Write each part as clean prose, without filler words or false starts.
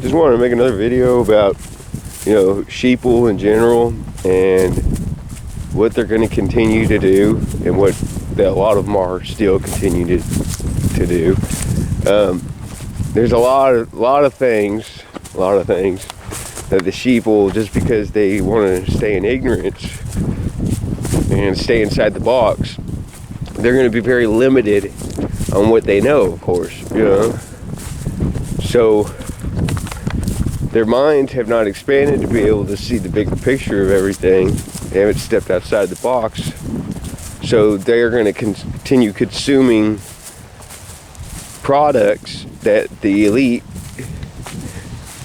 just wanted to make another video about, sheeple in general and what they're going to continue to do and what a lot of them are still continue to do. There's a lot of things that the sheeple, just because they want to stay in ignorance and stay inside the box, they're going to be very limited on what they know, of course, So their minds have not expanded to be able to see the bigger picture of everything. They haven't stepped outside the box. So they're going to continue consuming products that the elite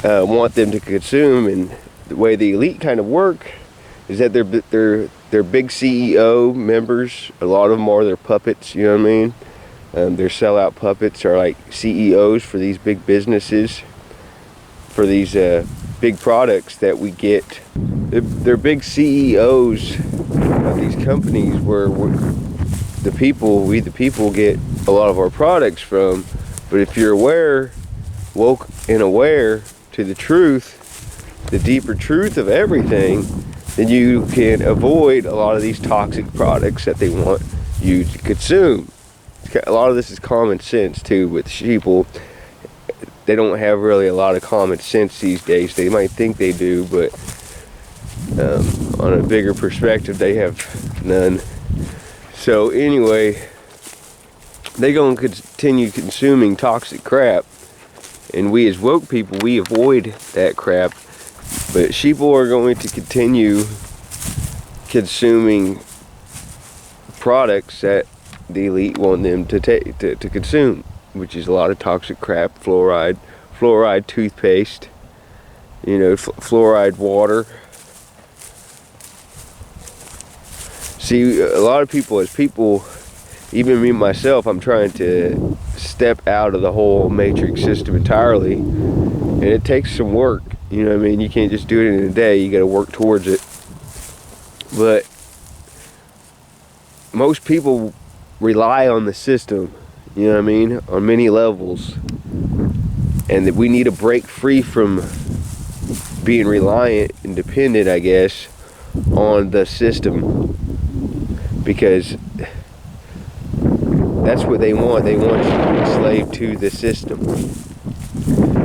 want them to consume. And the way the elite kind of work is that they're big CEO members. A lot of them are their puppets, you know what I mean? Their sellout puppets are like CEOs for these big businesses, for these big products that we get. They're big CEOs of these companies where we the people get a lot of our products from. But if you're woke and aware to the truth, the deeper truth of everything, then you can avoid a lot of these toxic products that they want you to consume. A lot of this is common sense too with sheeple. They don't have really a lot of common sense these days. They might think they do, but on a bigger perspective, they have none. So anyway, they're going to continue consuming toxic crap, and we as woke people, we avoid that crap. But sheeple are going to continue consuming products that the elite want them to consume, which is a lot of toxic crap, fluoride toothpaste, fluoride water. See, a lot of people, even me myself, I'm trying to step out of the whole matrix system entirely, and it takes some work. You know what I mean? You can't just do it in a day. You got to work towards it. But most people rely on the system, you know what I mean, on many levels, and that we need to break free from being reliant and dependent, I guess, on the system, because that's what they want. They want you to be enslaved to the system.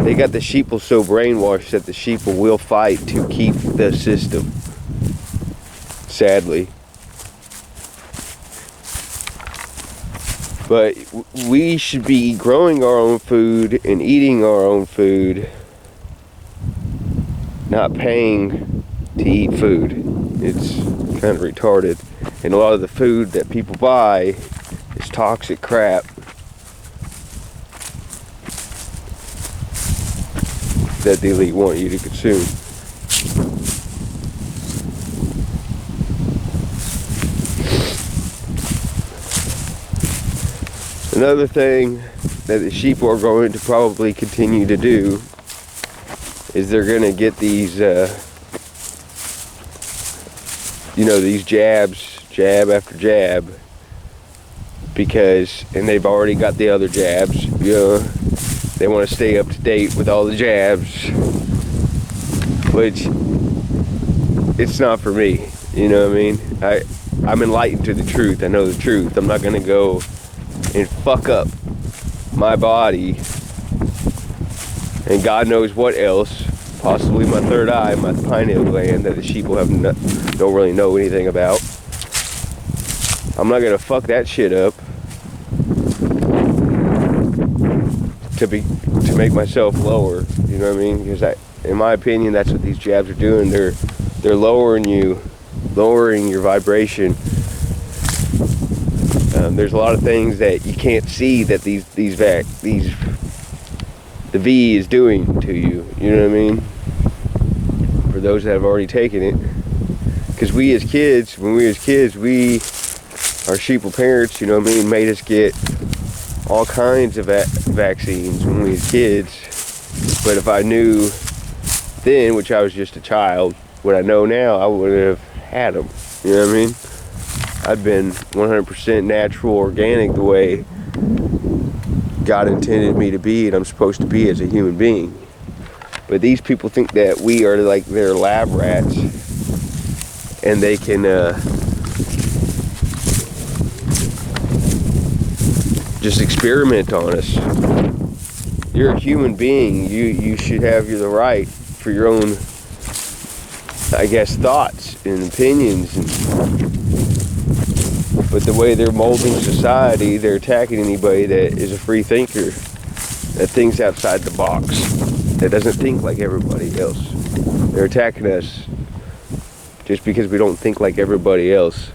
They got the sheeple so brainwashed that the sheeple will fight to keep the system, sadly. But we should be growing our own food and eating our own food, not paying to eat food. It's kind of retarded. And a lot of the food that people buy is toxic crap that the elite want you to consume. Another thing that the sheep are going to probably continue to do is they're going to get these, these jabs, jab after jab, and they've already got the other jabs. They want to stay up to date with all the jabs, which it's not for me. You know what I mean? I'm enlightened to the truth. I know the truth. I'm not going to go and fuck up my body and God knows what else, possibly my third eye, my pineal gland, that the sheeple don't really know anything about. I'm not gonna fuck that shit up to make myself lower. You know what I mean? Because in my opinion, that's what these jabs are doing. They're lowering your vibration. There's a lot of things that you can't see that the V is doing to you. You know what I mean? For those that have already taken it, because when we as kids, our sheeple parents, you know what I mean, made us get all kinds of vaccines when we was kids. But if I knew then, which I was just a child, what I know now, I would have had them. You know what I mean? I've been 100% natural, organic, the way God intended me to be and I'm supposed to be as a human being. But But these people think that we are like their lab rats, and they can just experiment on us. You're a human being. You should have the right for your own, I guess, thoughts and opinions. But the way they're molding society, they're attacking anybody that is a free thinker, that thinks outside the box, that doesn't think like everybody else. They're attacking us just because we don't think like everybody else.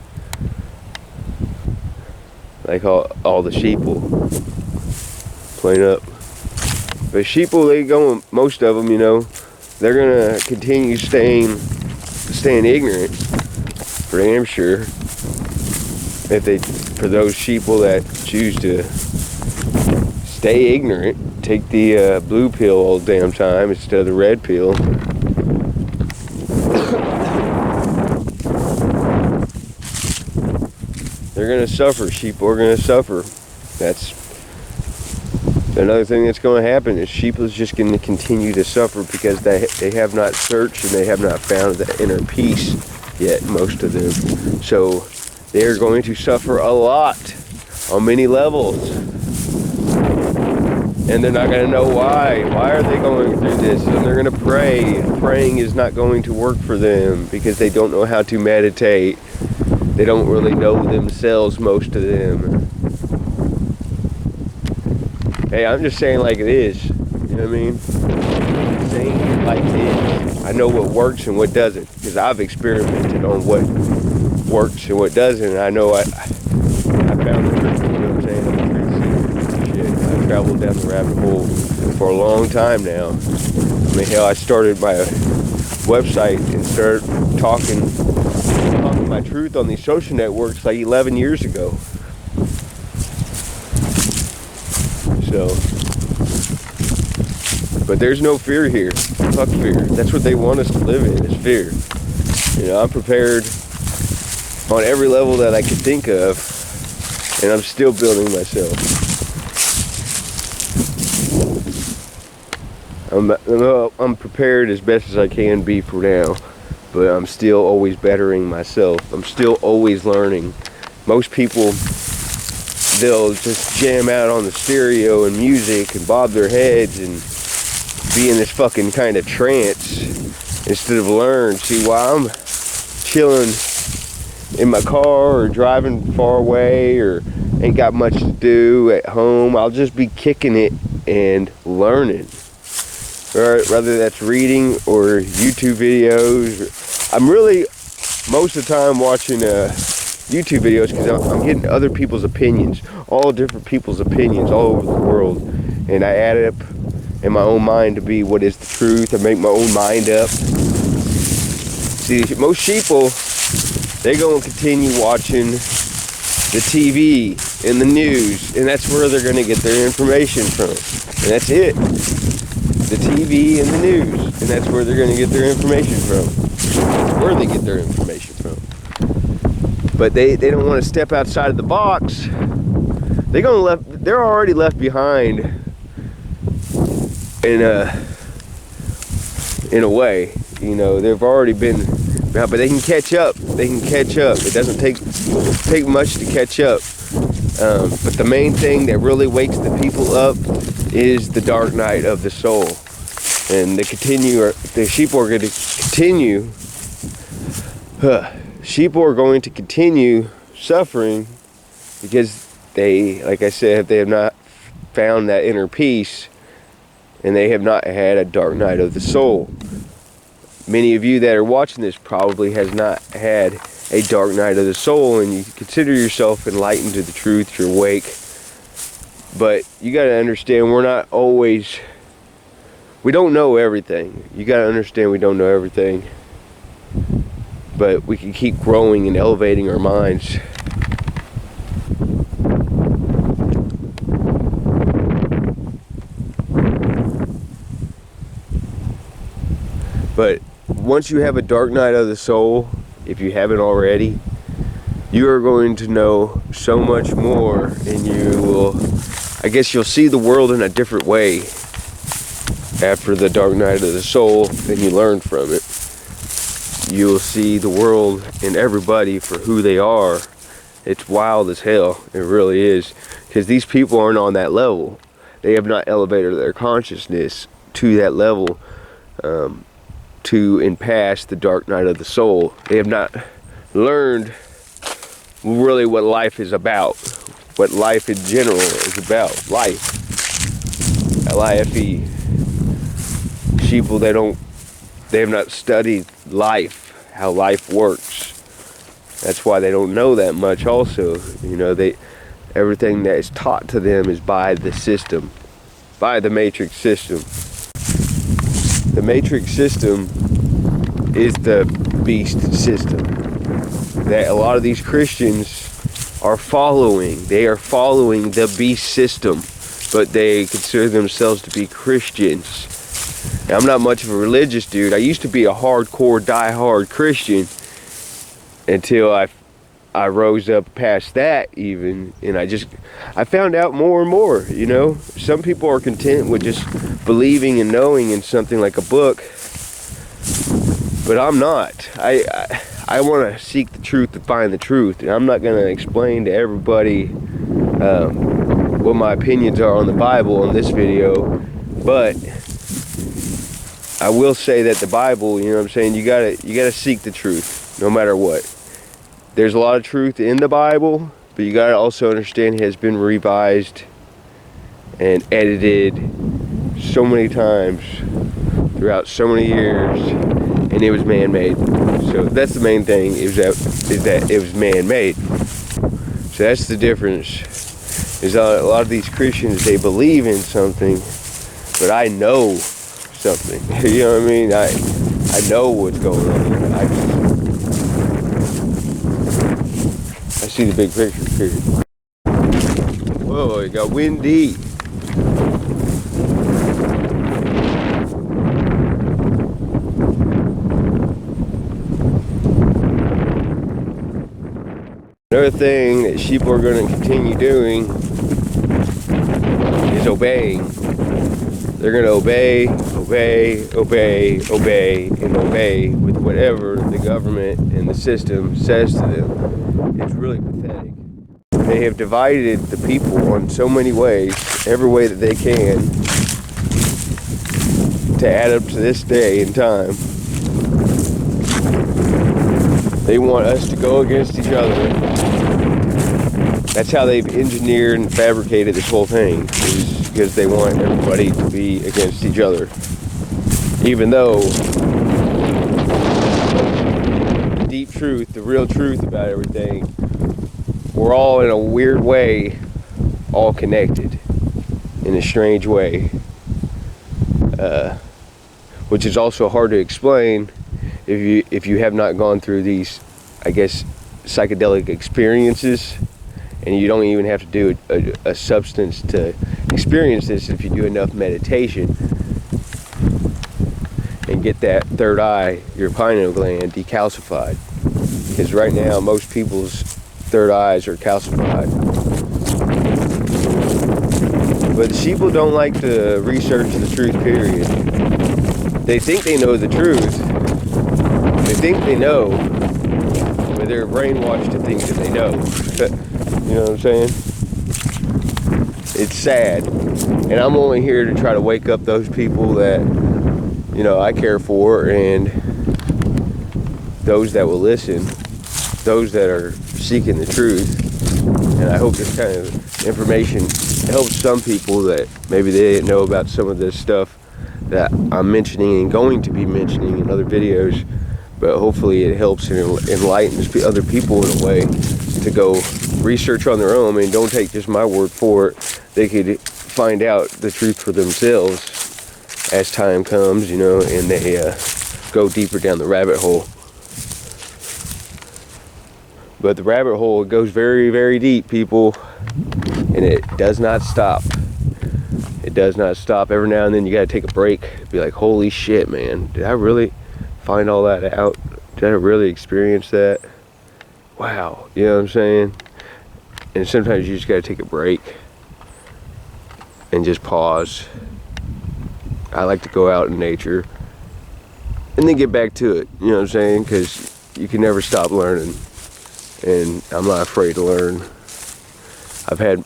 Like all the sheeple. Plain up. But sheeple, they go, most of them, you know, they're gonna continue staying ignorant, for damn sure. For those sheeple that choose to stay ignorant, take the blue pill all the damn time instead of the red pill. They're gonna suffer. Sheep are gonna suffer. That's another thing that's going to happen. Is sheep is just going to continue to suffer because they have not searched and they have not found the inner peace yet. Most of them, so they are going to suffer a lot on many levels, and they're not going to know why. Why are they going through this? And they're going to pray. Praying is not going to work for them because they don't know how to meditate. They don't really know themselves, most of them. Hey, I'm just saying like it is. You know what I mean? Saying it like it is. I know what works and what doesn't, because I've experimented on what works and what doesn't. And I know I found the truth. You know what I'm saying? I'm a truth seeker. Shit, I've traveled down the rabbit hole for a long time now. I mean, hell, I started my website and started talking my truth on these social networks like 11 years ago. So, but there's no fear here. Fuck fear. That's what they want us to live in, is fear. You know, I'm prepared on every level that I could think of, and I'm still building myself. I'm prepared as best as I can be for now, but I'm still always bettering myself. I'm still always learning. Most people, they'll just jam out on the stereo and music and bob their heads and be in this fucking kind of trance instead of learn. See, while I'm chilling in my car or driving far away or ain't got much to do at home, I'll just be kicking it and learning. Or whether that's reading or YouTube videos. I'm really most of the time watching YouTube videos because I'm getting other people's opinions, all different people's opinions all over the world, and I add it up in my own mind to be what is the truth. I make my own mind up. See, most sheeple, they go and continue watching the TV and the news, and that's where they're going to get their information from, and that's it. The TV and the news, and that's where they're going to get their information from. That's where they get their information from. But they don't want to step outside of the box. They're already left behind in a way. You know, they've already been, but they can catch up. They can catch up. It doesn't take much to catch up. But the main thing that really wakes the people up is the dark night of the soul. And the sheep are going to continue. Sheep are going to continue suffering because they, like I said, they have not found that inner peace, and they have not had a dark night of the soul. Many of you that are watching this probably has not had a dark night of the soul, and you consider yourself enlightened to the truth, you're awake. But you got to understand, we don't know everything. You got to understand we don't know everything. But we can keep growing and elevating our minds. But once you have a dark night of the soul, if you haven't already, you are going to know so much more, and you will, I guess you'll see the world in a different way. after the dark night of the soul and you learn from it, you will see the world and everybody for who they are. It's wild as hell. It really is. Because these people aren't on that level. They have not elevated their consciousness to that level to and past the dark night of the soul. They have not learned really what life is about. What life in general is about. Life. L-I-F-E. Sheeple, they have not studied life, how life works. That's why they don't know that much also. You know, everything that is taught to them is by the system, by the matrix system. The matrix system is the beast system that a lot of these Christians are following. They are following the beast system, but they consider themselves to be Christians. Now, I'm not much of a religious dude. I used to be a hardcore, die-hard Christian until I rose up past that even, and I found out more and more, you know. Some people are content with just believing and knowing in something like a book, but I'm not. I want to seek the truth to find the truth, and I'm not going to explain to everybody what my opinions are on the Bible in this video, but I will say that the Bible, you know what I'm saying, you gotta seek the truth, no matter what. There's a lot of truth in the Bible, but you gotta also understand it has been revised and edited so many times throughout so many years, and it was man-made. So that's the main thing, is that it was man-made. So that's the difference. Is a lot of these Christians, they believe in something, but I know something. You know what I mean? I know what's going on. I see the big picture, period. Whoa, it got windy. Another thing that sheep are going to continue doing is obeying. They're going to obey, and obey with whatever the government and the system says to them. It's really pathetic. They have divided the people in so many ways, every way that they can, to add up to this day in time. They want us to go against each other. That's how they've engineered and fabricated this whole thing, is because they want everybody to be against each other. Even though the deep truth, the real truth about everything, we're all in a weird way all connected in a strange way, which is also hard to explain if you have not gone through these, I guess, psychedelic experiences. And you don't even have to do a substance to experience this if you do enough meditation and get that third eye, your pineal gland, decalcified. Because right now, most people's third eyes are calcified. But the people don't like to research the truth, period. They think they know the truth. They think they know, but they're brainwashed to think that they know. You know what I'm saying? It's sad. And I'm only here to try to wake up those people that, you know, I care for, and those that will listen, those that are seeking the truth. And I hope this kind of information helps some people that maybe they didn't know about some of this stuff that I'm mentioning and going to be mentioning in other videos. But hopefully it helps and enlightens other people in a way to go research on their own. I mean, don't take just my word for it. They could find out the truth for themselves as time comes, you know, and they go deeper down the rabbit hole. But the rabbit hole goes very, very deep, people, and it does not stop. It does not stop. Every now and then you gotta take a break. Be like, holy shit, man, did I really find all that out? Did I really experience that? Wow, you know what I'm saying? And sometimes you just gotta take a break and just pause I like to go out in nature and then get back to it, you know what I'm saying? Because you can never stop learning, and I'm not afraid to learn. I've had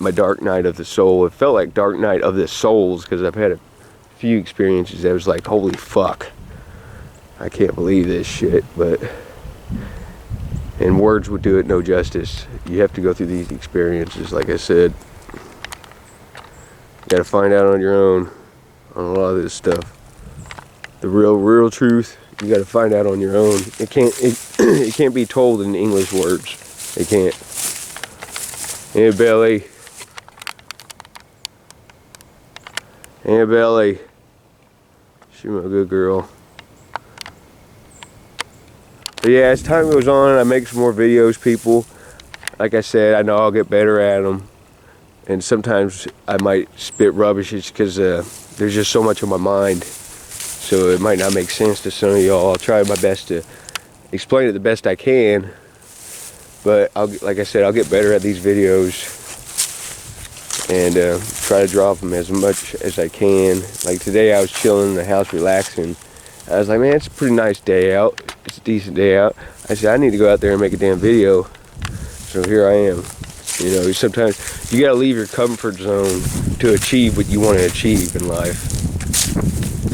my dark night of the soul. It felt like dark night of the souls, because I've had a few experiences that was like, holy fuck, I can't believe this shit. But and words would do it no justice. You have to go through these experiences, like I said. You gotta find out on your own on a lot of this stuff. The real truth, you gotta find out on your own. It can't be told in English words. It can't. Hey, Belly. Hey, Belly. She's a good girl. But yeah, as time goes on, I make some more videos, people. Like I said, I know I'll get better at them. And sometimes I might spit rubbish because there's just so much on my mind. So it might not make sense to some of y'all. I'll try my best to explain it the best I can. But like I said, I'll get better at these videos. And try to drop them as much as I can. Like today I was chilling in the house relaxing. I was like, man, it's a pretty nice day out. It's a decent day out. I said, I need to go out there and make a damn video. So here I am. You know, sometimes you gotta leave your comfort zone to achieve what you want to achieve in life.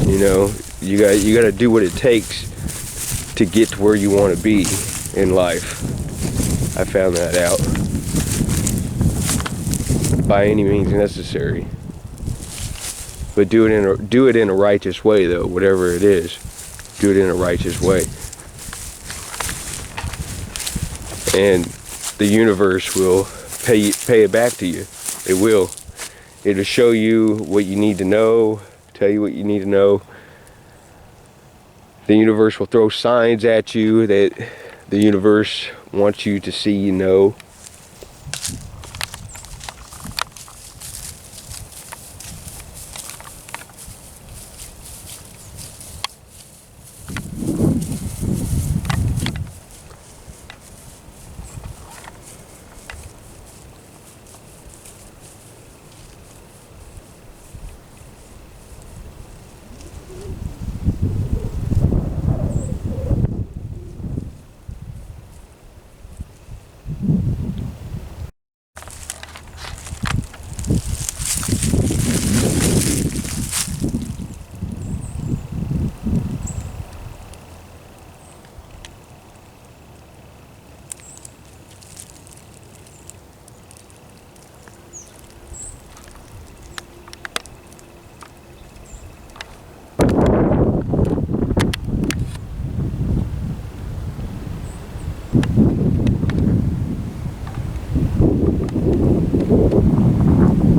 You know, you gotta do what it takes to get to where you want to be in life. I found that out. By any means necessary. But do it in a righteous way, though. Whatever it is, do it in a righteous way. And the universe will pay it back to you. It will. It'll show you what you need to know, tell you what you need to know. The universe will throw signs at you that the universe wants you to see, you know.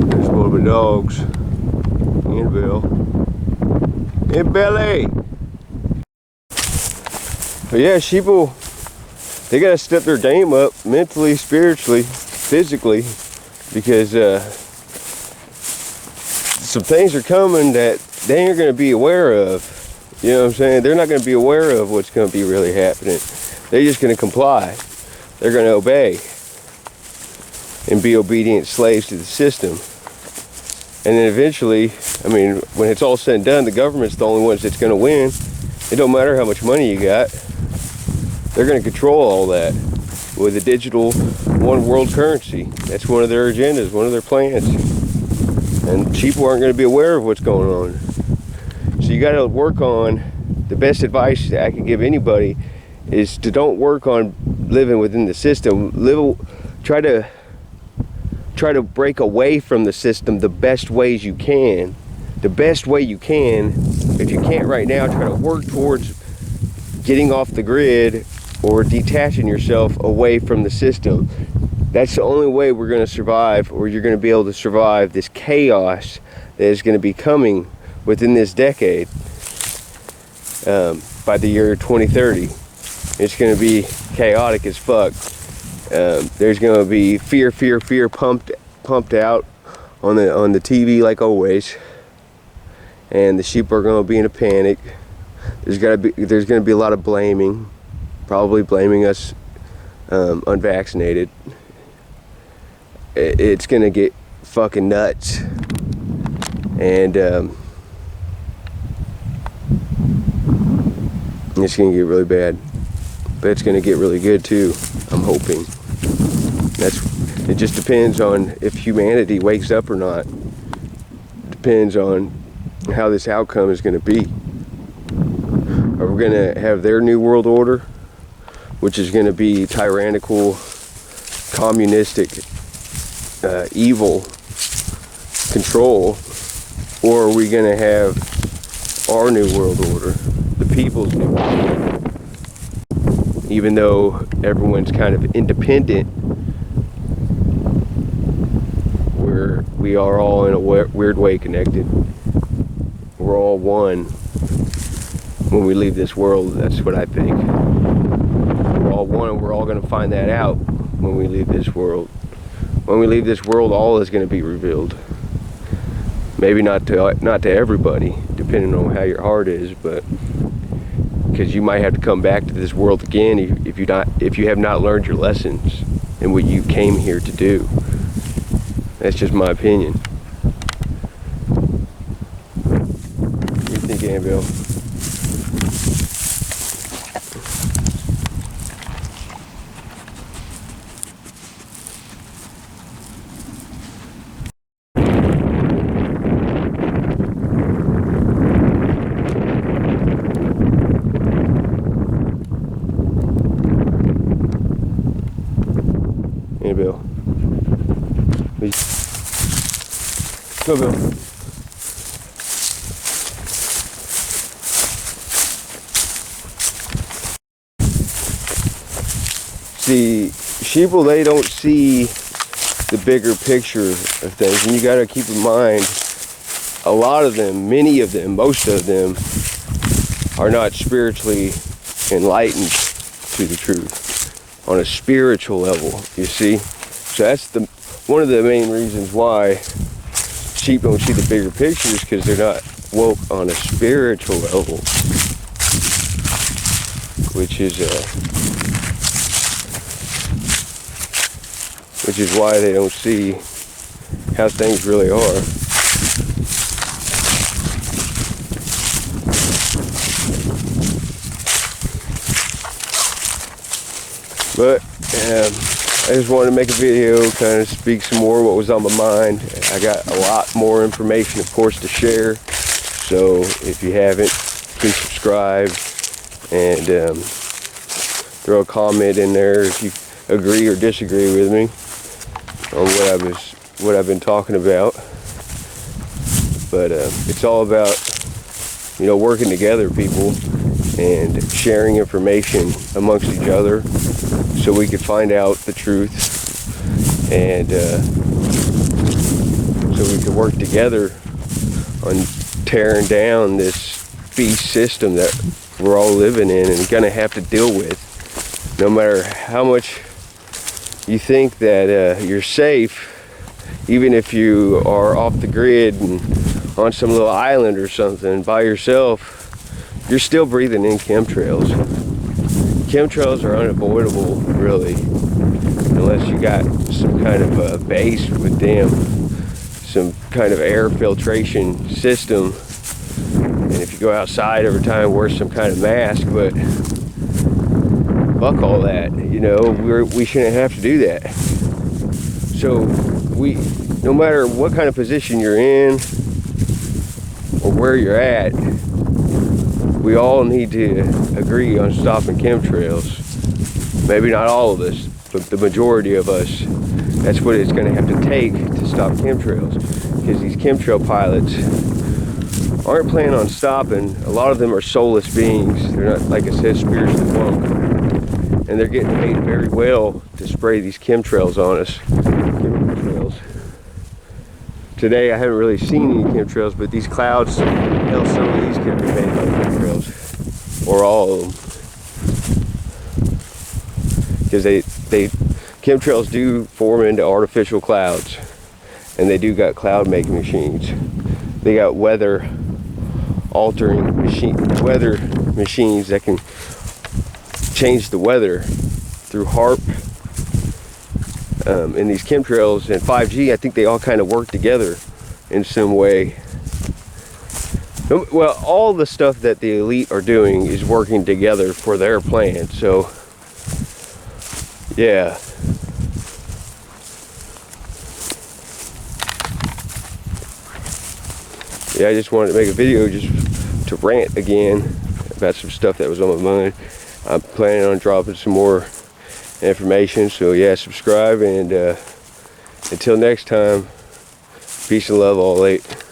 There's one of my dogs. Annabelle. Hey, Belly! But yeah, sheeple, they gotta step their game up mentally, spiritually, physically, because some things are coming that they ain't gonna be aware of. You know what I'm saying? They're not gonna be aware of what's gonna be really happening. They're just gonna comply. They're gonna obey and be obedient slaves to the system. And then eventually, I mean, when it's all said and done, the government's the only ones that's gonna win. It don't matter how much money you got. They're gonna control all that with a digital one world currency. That's one of their agendas, one of their plans. And people aren't gonna be aware of what's going on. So you gotta work on, the best advice that I could give anybody is to don't work on living within the system. Try to break away from the system the best ways you can. The best way you can. If you can't right now, try to work towards getting off the grid or detaching yourself away from the system. That's the only way we're going to survive, or you're going to be able to survive this chaos that is going to be coming within this decade. By the year 2030, it's going to be chaotic as fuck. There's going to be fear pumped out on the TV like always, and the sheep are going to be in a panic. There's going to be a lot of blaming, probably blaming us unvaccinated. It's going to get fucking nuts, and It's going to get really bad. But it's going to get really good too, I'm hoping. It just depends on if humanity wakes up or not. Depends on how this outcome is going to be. Are we going to have their new world order, which is going to be tyrannical, communistic, evil control, or are we going to have our new world order, the people's new world order? Even though everyone's kind of independent, we are all in a weird way connected. We're all one when we leave this world. That's what I think. We're all one, and we're all going to find that out when we leave this world. When we leave this world, all is going to be revealed. Maybe not to everybody, depending on how your heart is, but because you might have to come back to this world again if you have not learned your lessons and what you came here to do. That's just my opinion. What do you think, Annabelle? Annabelle. Go, Bill. See, sheeple, they don't see the bigger picture of things, and you got to keep in mind, a lot of them, many of them, most of them, are not spiritually enlightened to the truth on a spiritual level, you see. So that's one of the main reasons why sheep don't see the bigger pictures, because they're not woke on a spiritual level, which is why they don't see how things really are. But I just wanted to make a video, kind of speak some more what was on my mind. I got a lot more information, of course, to share. So if you haven't, please subscribe and throw a comment in there if you agree or disagree with me on what I've been talking about. But it's all about, working together, people, and sharing information amongst each other, so we could find out the truth, and so we could work together on tearing down this beast system that we're all living in and gonna have to deal with. No matter how much you think that you're safe, even if you are off the grid and on some little island or something by yourself, you're still breathing in chemtrails. Chemtrails are unavoidable, really, unless you got some kind of a base with them, some kind of air filtration system, and if you go outside every time, wear some kind of mask. But fuck all that, we shouldn't have to do that. So no matter what kind of position you're in or where you're at, we all need to agree on stopping chemtrails. Maybe not all of us, but the majority of us. That's what it's going to have to take to stop chemtrails. Because these chemtrail pilots aren't planning on stopping. A lot of them are soulless beings. They're not, like I said, spiritually woke. And they're getting paid very well to spray these chemtrails on us. Chemtrails. Today I haven't really seen any chemtrails, but these clouds, hell, some of these could be made by chemtrails, or all of them, because chemtrails do form into artificial clouds, and they do got cloud making machines. They got weather machines that can change the weather through HARP. And these chemtrails and 5G, I think they all kind of work together in some way. Well, all the stuff that the elite are doing is working together for their plan. So, yeah. Yeah, I just wanted to make a video just to rant again about some stuff that was on my mind. I'm planning on dropping some more information. So, yeah, subscribe. And until next time, peace and love, all eight.